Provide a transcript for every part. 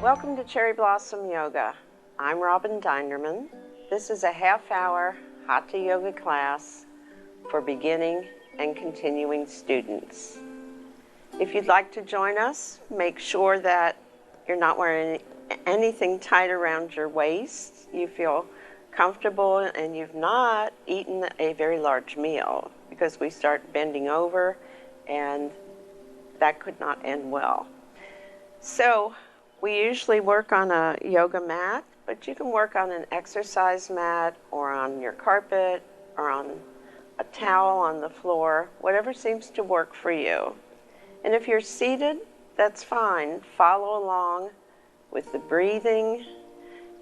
Welcome to Cherry Blossom Yoga. I'm Robin Dinderman. This is a half-hour Hatha Yoga class for beginning and continuing students. If you'd like to join us, make sure that you're not wearing anything tight around your waist. You feel comfortable and you've not eaten a very large meal, because we start bending over and that could not end well. So we usually work on a yoga mat, but you can work on an exercise mat or on your carpet or on a towel on the floor, whatever seems to work for you. And if you're seated, that's fine. Follow along with the breathing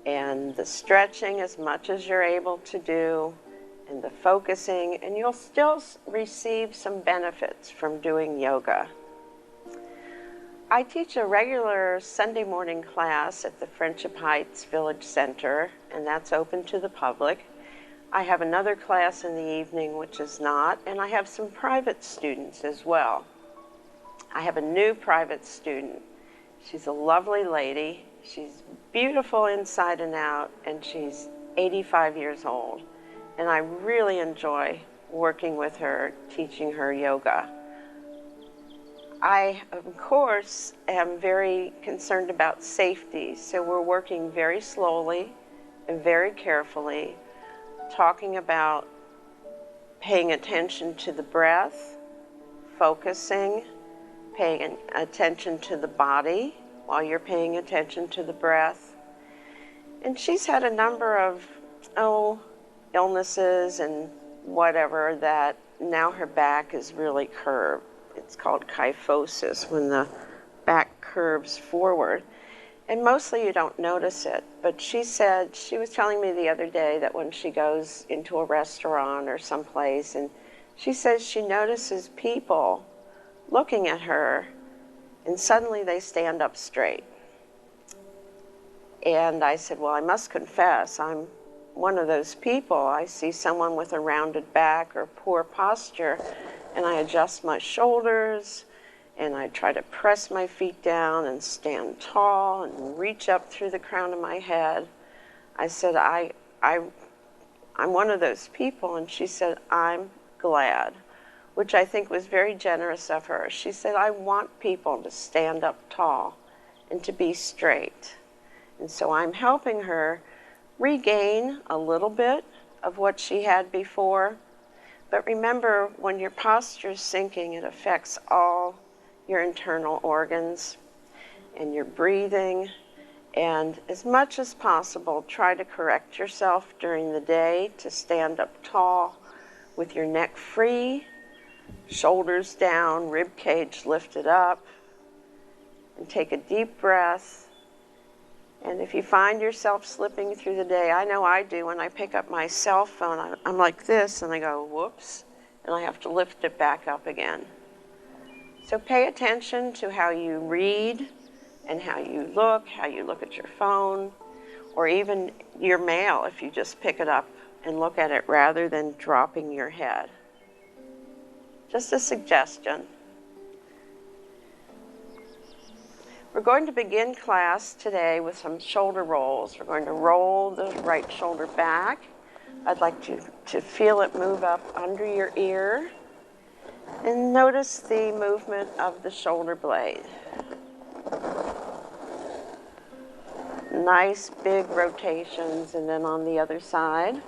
and the stretching as much as you're able to do, and the focusing, and you'll still receive some benefits from doing yoga. I teach a regular Sunday morning class at the Friendship Heights Village Center, and that's open to the public. I have another class in the evening which is not, and I have some private students as well. I have a new private student. She's a lovely lady. She's beautiful inside and out, and she's 85 years old. And I really enjoy working with her, teaching her yoga. I, of course, am very concerned about safety, so we're working very slowly and very carefully, talking about paying attention to the breath, focusing, paying attention to the body while you're paying attention to the breath. And she's had a number of, illnesses and whatever, that now her back is really curved. It's called kyphosis, when the back curves forward. And mostly you don't notice it. But she said, she was telling me the other day that when she goes into a restaurant or someplace, and she says she notices people looking at her and suddenly they stand up straight. And I said, well, I must confess, I'm one of those people. I see someone with a rounded back or poor posture, and I adjust my shoulders, and I try to press my feet down and stand tall and reach up through the crown of my head. I said, I'm one of those people, and she said, I'm glad, which I think was very generous of her. She said, I want people to stand up tall and to be straight. And so I'm helping her regain a little bit of what she had before. But remember, when your posture is sinking, it affects all your internal organs and your breathing. And as much as possible, try to correct yourself during the day to stand up tall with your neck free, shoulders down, rib cage lifted up, and take a deep breath. And if you find yourself slipping through the day, I know I do, when I pick up my cell phone, I'm like this, and I go, whoops, and I have to lift it back up again. So pay attention to how you read and how you look at your phone, or even your mail if you just pick it up and look at it rather than dropping your head. Just a suggestion. We're going to begin class today with some shoulder rolls. We're going to roll the right shoulder back. I'd like you to feel it move up under your ear, and notice the movement of the shoulder blade. Nice big rotations, and then on the other side.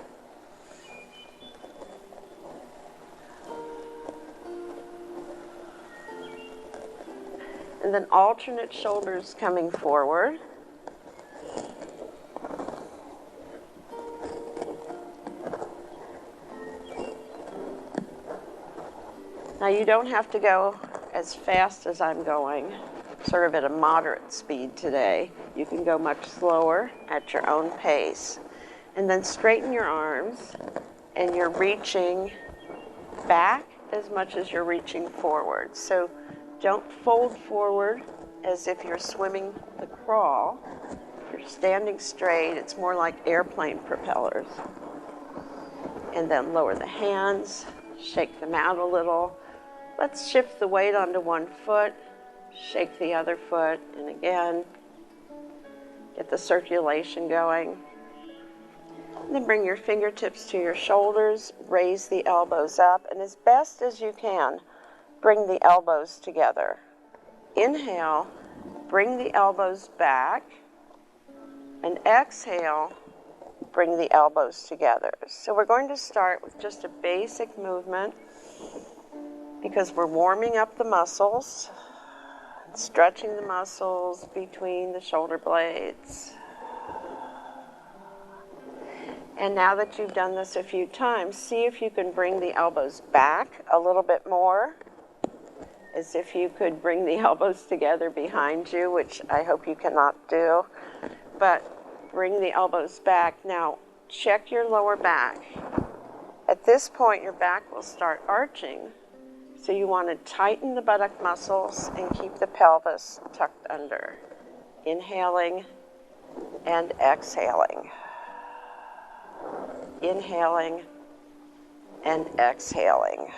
And then alternate shoulders coming forward. Now you don't have to go as fast as I'm going, sort of at a moderate speed today. You can go much slower at your own pace. And then straighten your arms, and you're reaching back as much as you're reaching forward. So don't fold forward as if you're swimming the crawl. You're standing straight. It's more like airplane propellers. And then lower the hands, shake them out a little. Let's shift the weight onto one foot, shake the other foot, and again. Get the circulation going. And then bring your fingertips to your shoulders, raise the elbows up, and as best as you can, bring the elbows together. Inhale, bring the elbows back, and exhale, bring the elbows together. So we're going to start with just a basic movement because we're warming up the muscles, stretching the muscles between the shoulder blades. And now that you've done this a few times, see if you can bring the elbows back a little bit more, as if you could bring the elbows together behind you, which I hope you cannot do, but bring the elbows back. Now, check your lower back. At this point, your back will start arching, so you want to tighten the buttock muscles and keep the pelvis tucked under. Inhaling and exhaling. Inhaling and exhaling.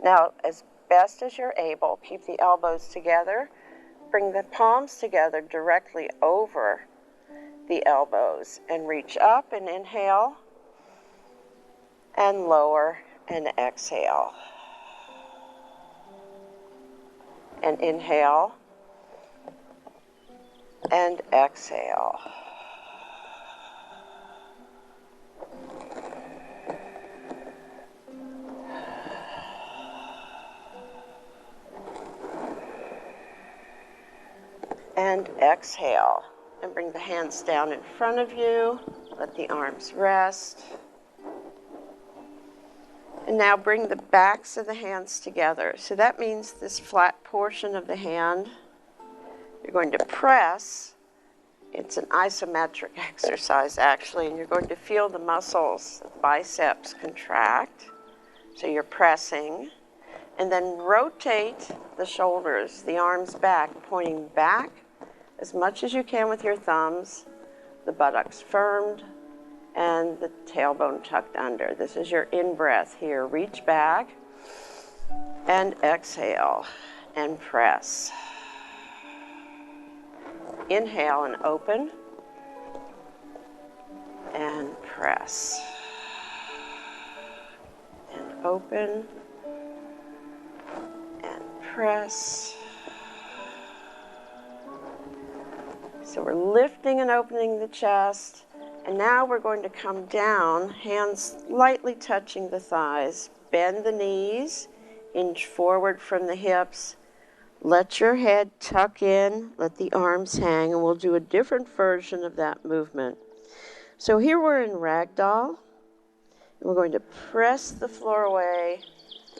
Now, as best as you're able, keep the elbows together. Bring the palms together directly over the elbows and reach up and inhale and lower and exhale. And inhale and exhale. And exhale. And bring the hands down in front of you. Let the arms rest. And now bring the backs of the hands together. So that means this flat portion of the hand, you're going to press. It's an isometric exercise, actually, and you're going to feel the muscles, the biceps contract. So you're pressing. And then rotate the shoulders, the arms back, pointing back as much as you can with your thumbs, the buttocks firmed, and the tailbone tucked under. This is your in-breath here. Reach back and exhale and press. Inhale and open and press. And open and press. So we're lifting and opening the chest, and now we're going to come down, hands lightly touching the thighs. Bend the knees, inch forward from the hips. Let your head tuck in, let the arms hang, and we'll do a different version of that movement. So here we're in ragdoll, and we're going to press the floor away,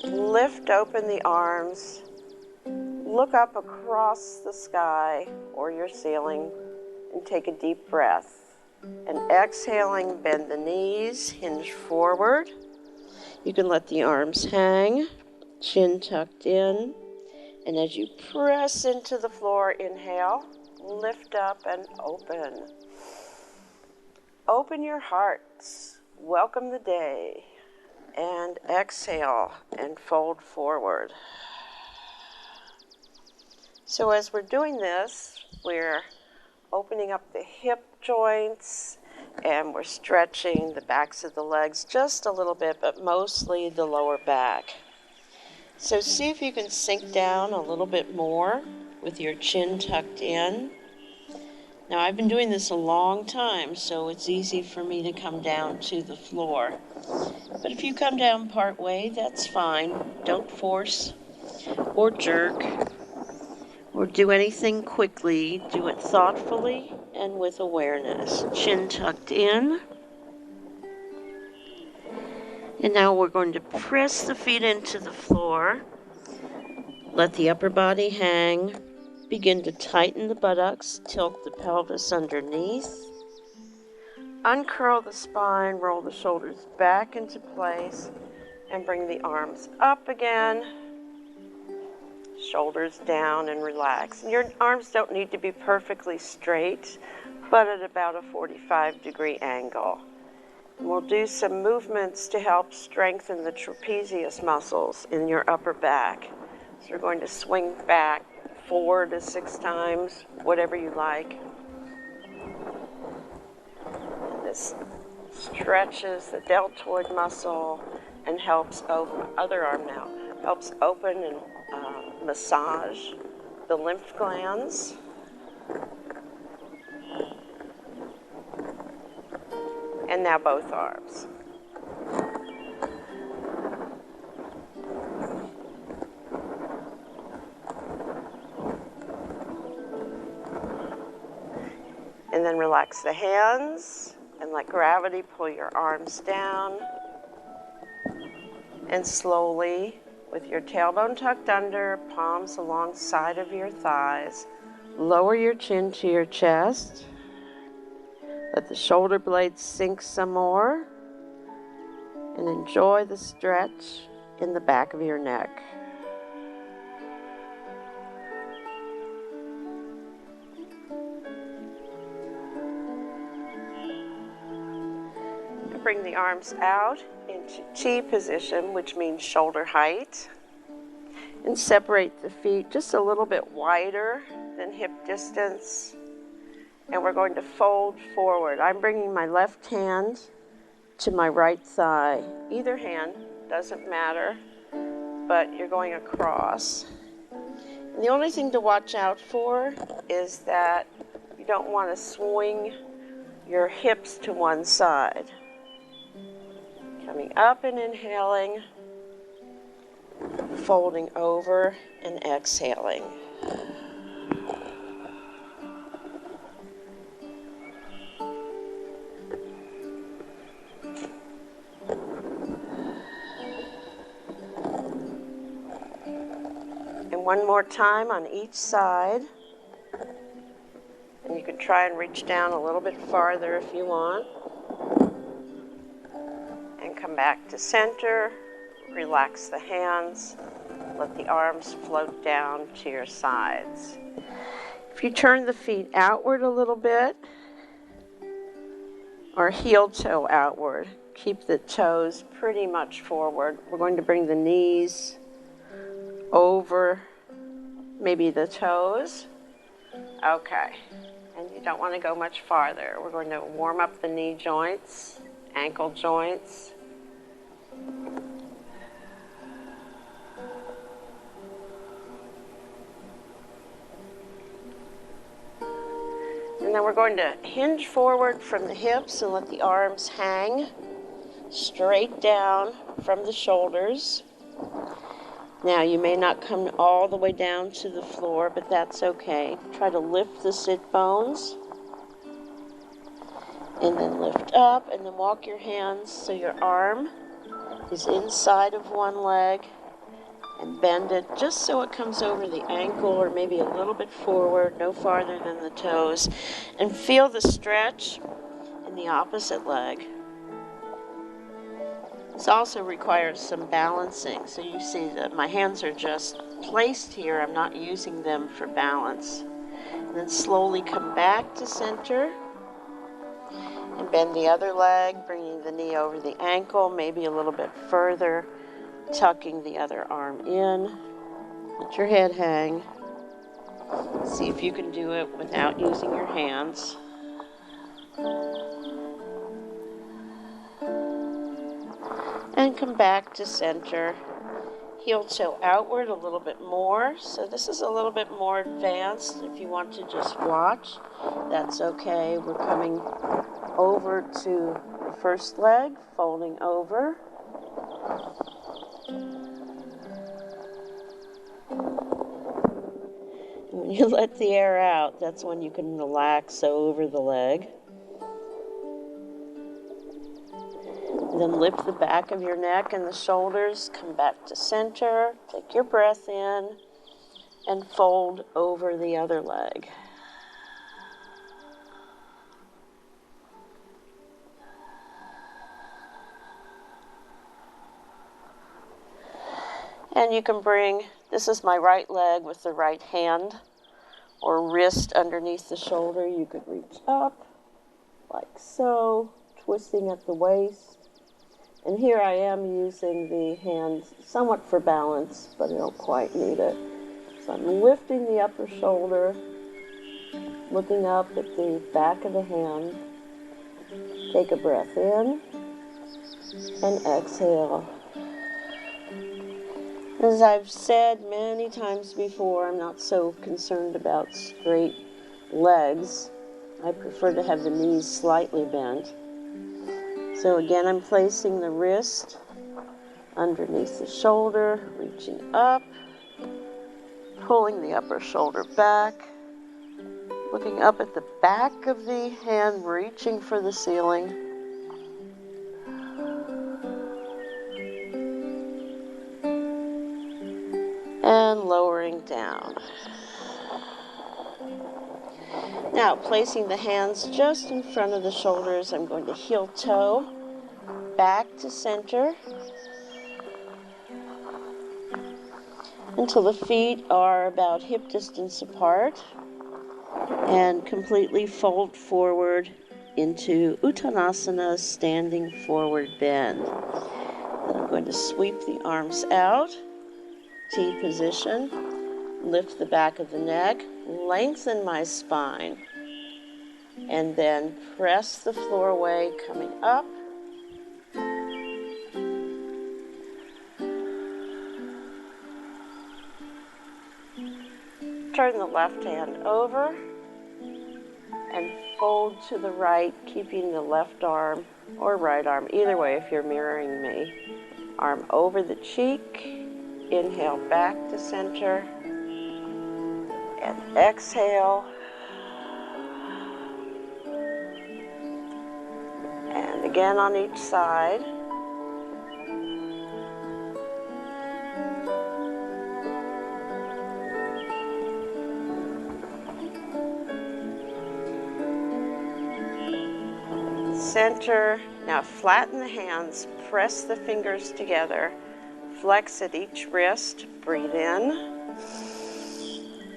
lift open the arms, look up across the sky or your ceiling, and take a deep breath. And exhaling, bend the knees, hinge forward. You can let the arms hang, chin tucked in. And as you press into the floor, inhale, lift up and open. Open your hearts, welcome the day, and exhale and fold forward. So as we're doing this, we're opening up the hip joints and we're stretching the backs of the legs just a little bit, but mostly the lower back. So see if you can sink down a little bit more with your chin tucked in. Now I've been doing this a long time, so it's easy for me to come down to the floor. But if you come down part way, that's fine. Don't force or jerk or do anything quickly. Do it thoughtfully and with awareness. Chin tucked in. And now we're going to press the feet into the floor. Let the upper body hang. Begin to tighten the buttocks. Tilt the pelvis underneath. Uncurl the spine. Roll the shoulders back into place. And bring the arms up again. Shoulders down and relax. And your arms don't need to be perfectly straight, but at about a 45-degree angle. And we'll do some movements to help strengthen the trapezius muscles in your upper back. So you're going to swing back 4 to 6 times, whatever you like. this stretches the deltoid muscle and helps open, other arm now, helps open and massage the lymph glands. And now both arms. And then relax the hands and let gravity pull your arms down. And slowly, with your tailbone tucked under, palms alongside of your thighs, lower your chin to your chest. Let the shoulder blades sink some more. And enjoy the stretch in the back of your neck. Bring the arms out into T position, which means shoulder height, and separate the feet just a little bit wider than hip distance, and we're going to fold forward. I'm bringing my left hand to my right thigh. Either hand, doesn't matter, but you're going across. And the only thing to watch out for is that you don't want to swing your hips to one side. Coming up and inhaling, folding over and exhaling. And one more time on each side. And you can try and reach down a little bit farther if you want. Come back to center, relax the hands, let the arms float down to your sides. If you turn the feet outward a little bit, or heel toe outward, keep the toes pretty much forward. We're going to bring the knees over maybe the toes. Okay, and you don't want to go much farther. We're going to warm up the knee joints, ankle joints. And then we're going to hinge forward from the hips and let the arms hang straight down from the shoulders. Now you may not come all the way down to the floor, but that's okay. Try to lift the sit bones. And then lift up and then walk your hands so your arm is inside of one leg, and bend it just so it comes over the ankle or maybe a little bit forward, no farther than the toes, and feel the stretch in the opposite leg. This also requires some balancing, so you see that my hands are just placed here. I'm not using them for balance. And then slowly come back to center. And bend the other leg, bringing the knee over the ankle, maybe a little bit further, tucking the other arm in. Let your head hang. See if you can do it without using your hands. And come back to center. Heel toe outward a little bit more. So this is a little bit more advanced. If you want to just watch, that's okay. We're coming over to the first leg, folding over. When you let the air out, that's when you can relax over the leg. And then lift the back of your neck and the shoulders, come back to center, take your breath in, and fold over the other leg. And you can bring, this is my right leg with the right hand or wrist underneath the shoulder. You could reach up like so, twisting at the waist. And here I am using the hands somewhat for balance, but I don't quite need it. So I'm lifting the upper shoulder, looking up at the back of the hand, Take a breath in and exhale. As I've said many times before, I'm not so concerned about straight legs. I prefer to have the knees slightly bent. So again, I'm placing the wrist underneath the shoulder, reaching up, pulling the upper shoulder back, looking up at the back of the hand, reaching for the ceiling. And lowering down. Now, placing the hands just in front of the shoulders, I'm going to heel toe, back to center, until the feet are about hip distance apart, and completely fold forward into Uttanasana, standing forward bend. Then I'm going to sweep the arms out, T position, lift the back of the neck, lengthen my spine, and then press the floor away, coming up. Turn the left hand over and fold to the right, keeping the left arm or right arm, either way if you're mirroring me. Arm over the cheek, inhale back to center, and exhale. And again on each side. Center. Now flatten the hands, press the fingers together, flex at each wrist, breathe in.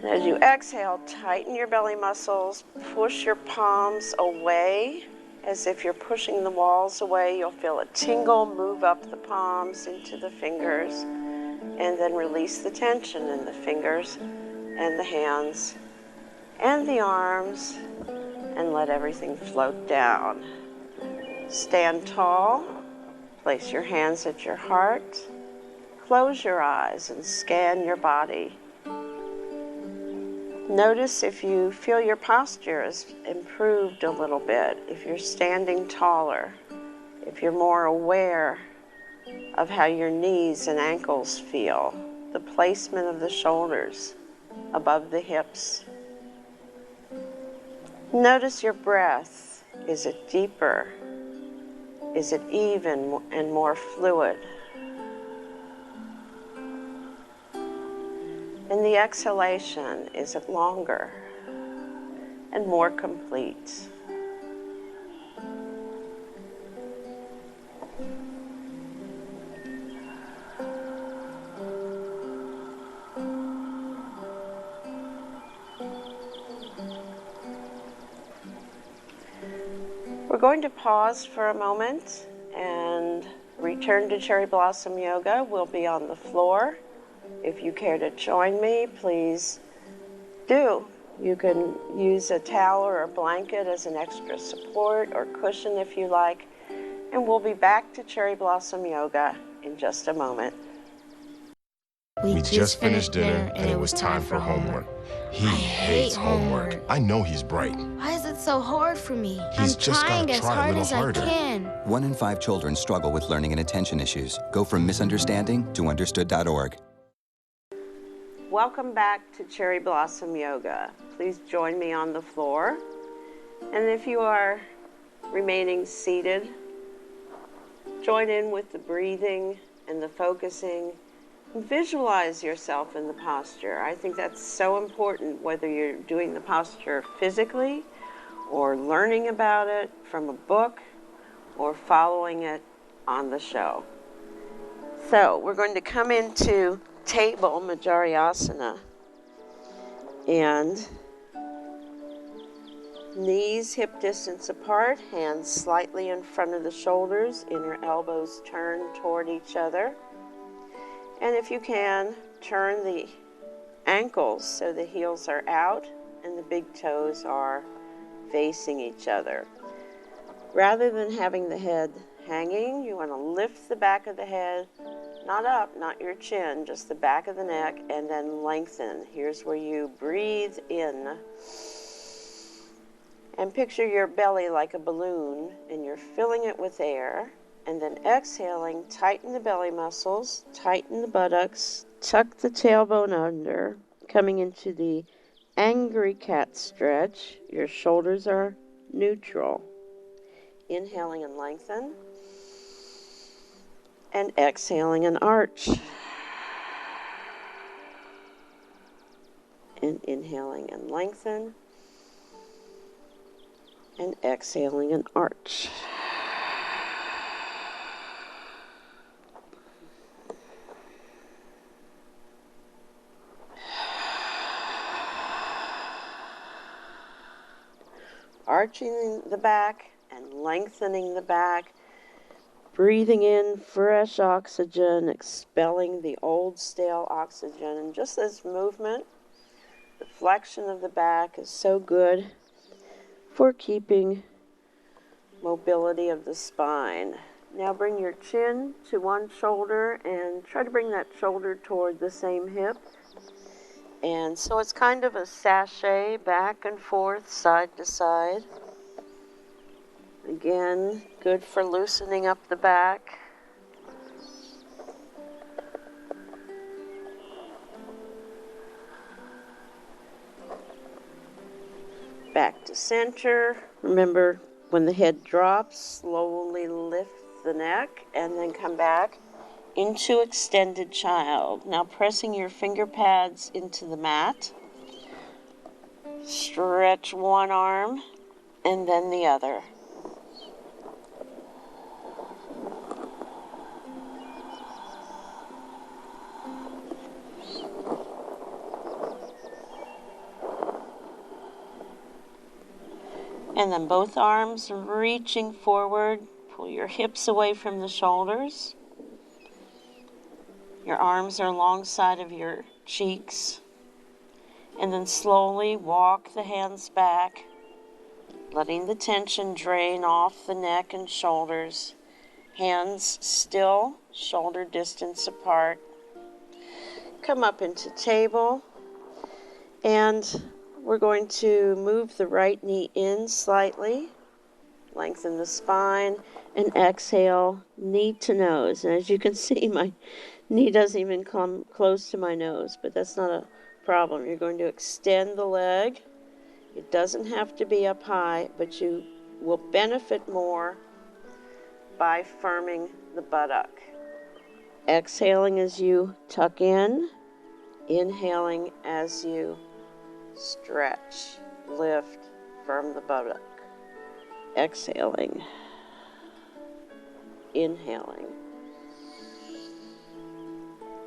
As you exhale, tighten your belly muscles, push your palms away as if you're pushing the walls away. You'll feel a tingle, move up the palms into the fingers, and then release the tension in the fingers and the hands and the arms, and let everything float down. Stand tall, place your hands at your heart, close your eyes and scan your body. Notice if you feel your posture has improved a little bit, if you're standing taller, if you're more aware of how your knees and ankles feel, the placement of the shoulders above the hips. Notice your breath. Is it deeper? Is it even and more fluid? And the exhalation, is it longer and more complete? We're going to pause for a moment and return to Cherry Blossom Yoga. We'll be on the floor. If you care to join me, please do. You can use a towel or a blanket as an extra support or cushion if you like. And we'll be back to Cherry Blossom Yoga in just a moment. We just finished dinner and it was time for homework. He hates homework. I know he's bright. Why is it so hard for me? He's I'm just trying gotta as try a hard little as harder. I can. 1 in 5 children struggle with learning and attention issues. Go from misunderstanding to understood.org. Welcome back to Cherry Blossom Yoga. Please join me on the floor. And if you are remaining seated, join in with the breathing and the focusing. Visualize yourself in the posture. I think that's so important, whether you're doing the posture physically or learning about it from a book or following it on the show. So we're going to come into table Majariyasana, and knees hip distance apart, hands slightly in front of the shoulders, inner elbows turned toward each other. And if you can, turn the ankles so the heels are out and the big toes are facing each other. Rather than having the head hanging, you want to lift the back of the head, not up, not your chin, just the back of the neck, and then lengthen. Here's where you breathe in. And picture your belly like a balloon, and you're filling it with air. And then exhaling, tighten the belly muscles, tighten the buttocks, tuck the tailbone under, coming into the angry cat stretch. Your shoulders are neutral. Inhaling and lengthen. And exhaling and arch. And inhaling and lengthen. And exhaling and arch. Arching the back and lengthening the back, breathing in fresh oxygen, expelling the old stale oxygen. And just this movement, the flexion of the back is so good for keeping mobility of the spine. Now bring your chin to one shoulder and try to bring that shoulder toward the same hip. And so it's kind of a sachet back and forth, side to side. Again, good for loosening up the back. Back to center. Remember, when the head drops, slowly lift the neck and then come back into extended child. Now pressing your finger pads into the mat. Stretch one arm and then the other. And then both arms reaching forward. Pull your hips away from the shoulders. Your arms are alongside of your cheeks. And then slowly walk the hands back, letting the tension drain off the neck and shoulders. Hands still, shoulder distance apart. Come up into table. And we're going to move the right knee in slightly. Lengthen the spine. And exhale, knee to nose. And as you can see, my knee doesn't even come close to my nose, but that's not a problem. You're going to extend the leg. It doesn't have to be up high, but you will benefit more by firming the buttock. Exhaling as you tuck in. Inhaling as you stretch, lift, firm the buttock. Exhaling. Inhaling.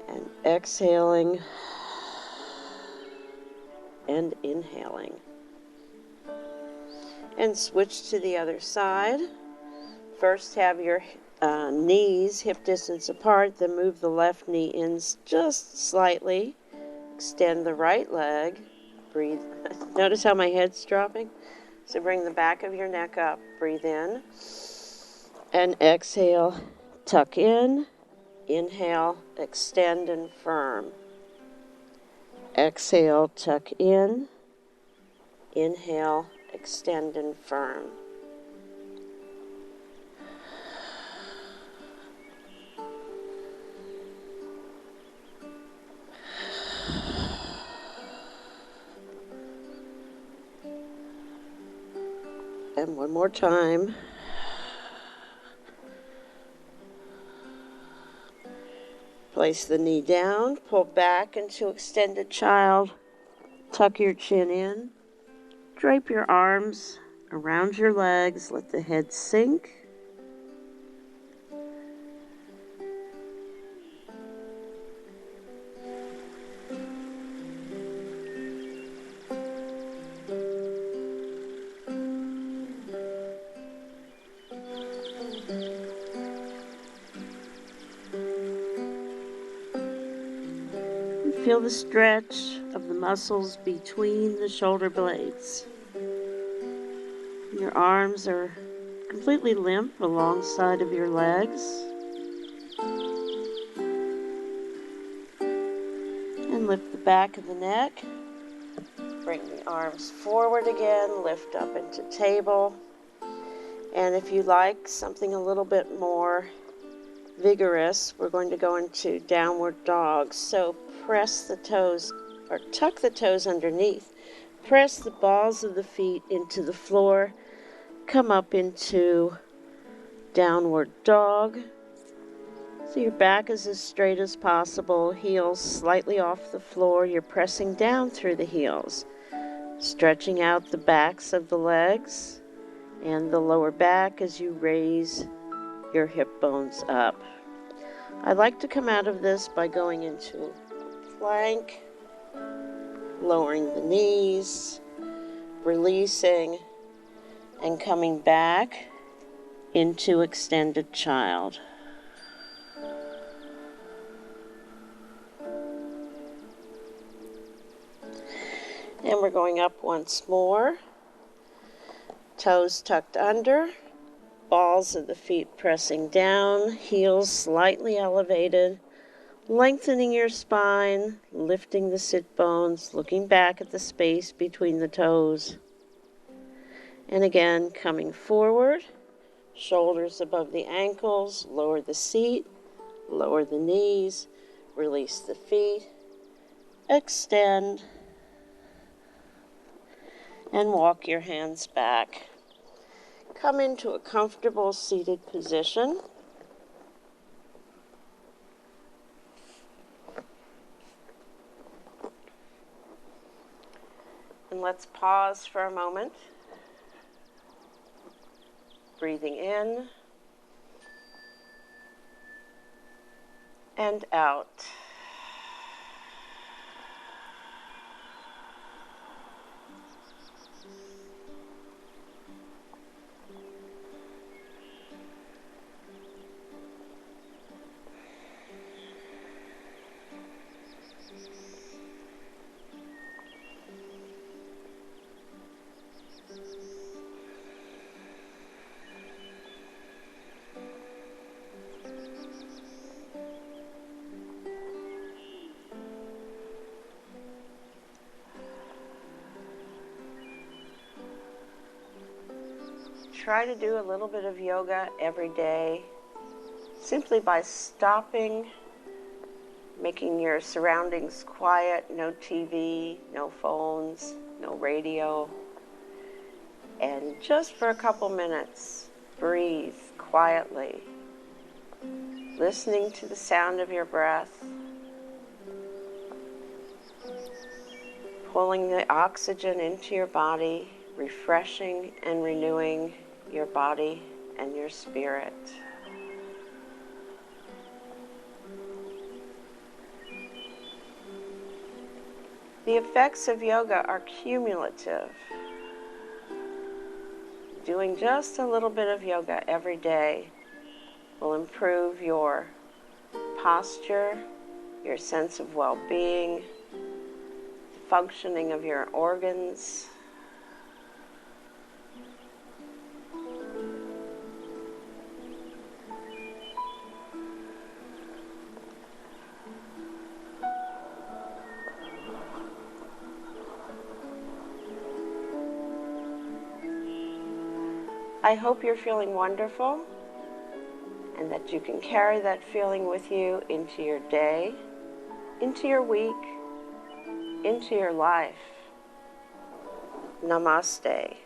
And exhaling and inhaling. And switch to the other side. First have your knees hip distance apart, then move the left knee in just slightly. Extend the right leg. Breathe. Notice how my head's dropping? So bring the back of your neck up. Breathe in. And exhale. Tuck in. Inhale, extend and firm. Exhale, tuck in. Inhale, extend and firm. And one more time. Place the knee down, pull back into extended child, tuck your chin in, drape your arms around your legs, let the head sink. Feel the stretch of the muscles between the shoulder blades. Your arms are completely limp alongside of your legs. And lift the back of the neck. Bring the arms forward again, lift up into table. And if you like something a little bit more vigorous, we're going to go into downward dog. So press the toes, or tuck the toes underneath. Press the balls of the feet into the floor. Come up into downward dog. So your back is as straight as possible, heels slightly off the floor. You're pressing down through the heels, stretching out the backs of the legs and the lower back as you raise your hip bones up. I like to come out of this by going into plank, lowering the knees, releasing, and coming back into extended child. And we're going up once more. Toes tucked under, balls of the feet pressing down, heels slightly elevated, lengthening your spine, lifting the sit bones, looking back at the space between the toes. And again, coming forward, shoulders above the ankles, lower the seat, lower the knees, release the feet, extend, and walk your hands back. Come into a comfortable seated position. And let's pause for a moment. Breathing in and out. Try to do a little bit of yoga every day, simply by stopping, making your surroundings quiet, no TV, no phones, no radio, and just for a couple minutes, breathe quietly, listening to the sound of your breath, pulling the oxygen into your body, refreshing and renewing your body and your spirit. The effects of yoga are cumulative. Doing just a little bit of yoga every day will improve your posture, your sense of well-being, the functioning of your organs. I hope you're feeling wonderful and that you can carry that feeling with you into your day, into your week, into your life. Namaste.